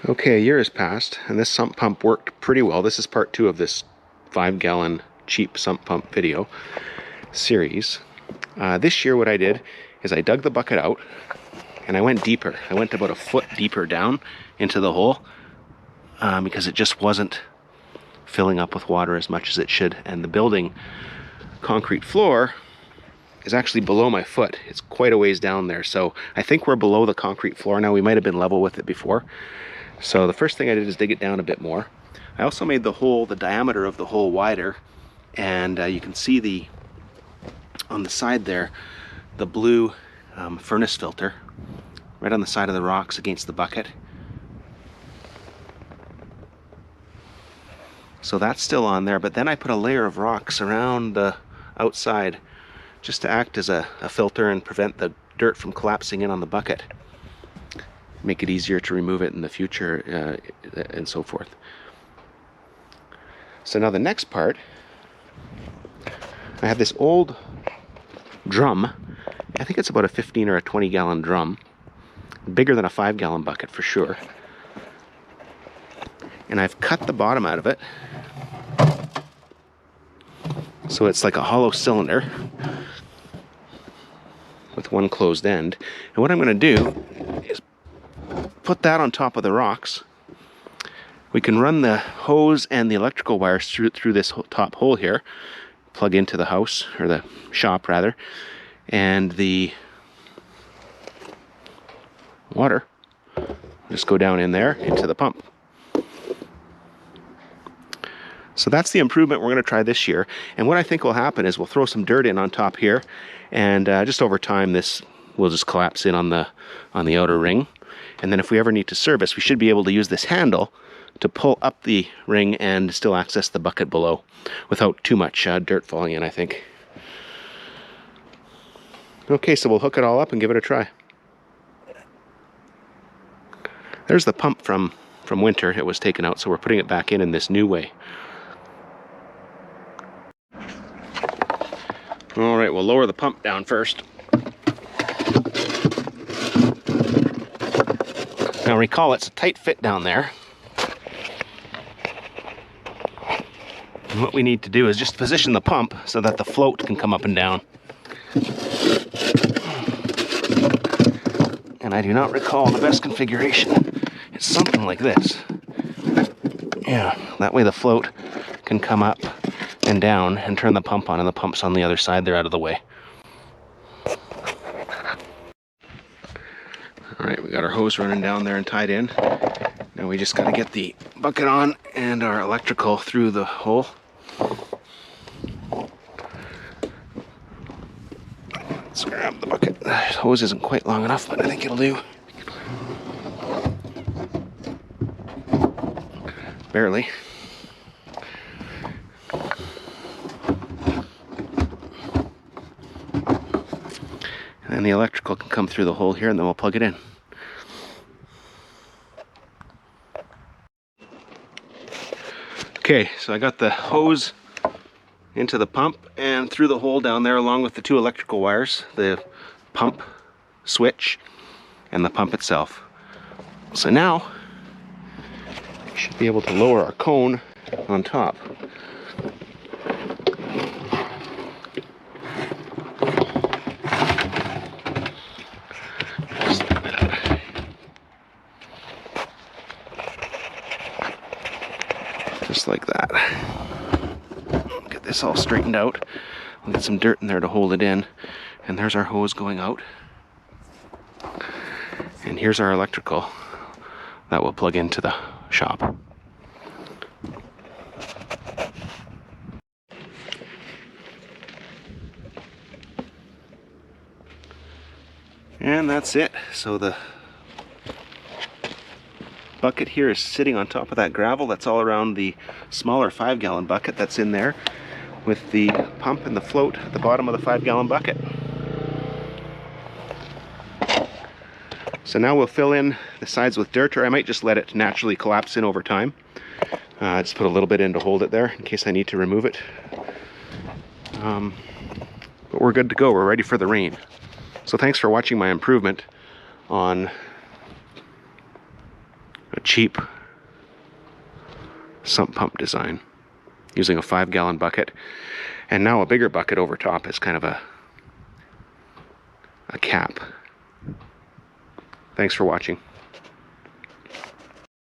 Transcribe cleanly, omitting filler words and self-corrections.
Okay, a year has passed, and this sump pump worked pretty well. This is part 2 of this 5-gallon cheap sump pump video series. This year what I did is I dug the bucket out, and I went deeper. I went about a foot deeper down into the hole because it just wasn't filling up with water as much as it should, and the building concrete floor is actually below my foot. It's quite a ways down there, so I think we're below the concrete floor now. We might have been level with it before. So the first thing I did is dig it down a bit more. I also made the hole, the diameter of the hole wider, and you can see on the side there, the blue furnace filter right on the side of the rocks against the bucket. So that's still on there, but then I put a layer of rocks around the outside just to act as a filter and prevent the dirt from collapsing in on the bucket. Make it easier to remove it in the future and so forth. So now the next part, I have this old drum. I think it's about a 15 or a 20-gallon drum, bigger than a 5-gallon bucket for sure. And I've cut the bottom out of it, so it's like a hollow cylinder with one closed end. And what I'm going to do is put that on top of the rocks. We can run the hose and the electrical wires through this top hole here, plug into the house, or the shop rather, and the water just go down in there into the pump. So that's the improvement we're going to try this year. And what I think will happen is we'll throw some dirt in on top here, and just over time this will just collapse in on the outer ring. And then if we ever need to service, we should be able to use this handle to pull up the ring and still access the bucket below without too much dirt falling in, I think. Okay, so we'll hook it all up and give it a try. There's the pump from winter. It was taken out, so we're putting it back in this new way. All right, we'll lower the pump down first. Now recall, it's a tight fit down there. And what we need to do is just position the pump so that the float can come up and down. And I do not recall the best configuration. It's something like this. Yeah, that way the float can come up and down and turn the pump on, and the pump's on the other side. They're out of the way. All right, we got our hose running down there and tied in. Now we just got to get the bucket on and our electrical through the hole. Let's grab the bucket. The hose isn't quite long enough, but I think it'll do. Barely. And then the electrical can come through the hole here, and then we'll plug it in. Okay, so I got the hose into the pump and through the hole down there, along with the 2 electrical wires, the pump switch and the pump itself. So now we should be able to lower our cone on top. Just like that. Get this all straightened out. We'll get some dirt in there to hold it in. And there's our hose going out. And here's our electrical that will plug into the shop. And that's it. So the bucket here is sitting on top of that gravel that's all around the smaller 5-gallon bucket that's in there, with the pump and the float at the bottom of the 5-gallon bucket. So now we'll fill in the sides with dirt, or I might just let it naturally collapse in over time. Just put a little bit in to hold it there in case I need to remove it. But we're good to go. We're ready for the rain. So thanks for watching my improvement on a cheap sump pump design using a 5-gallon bucket, and now a bigger bucket over top as kind of a cap. Thanks for watching.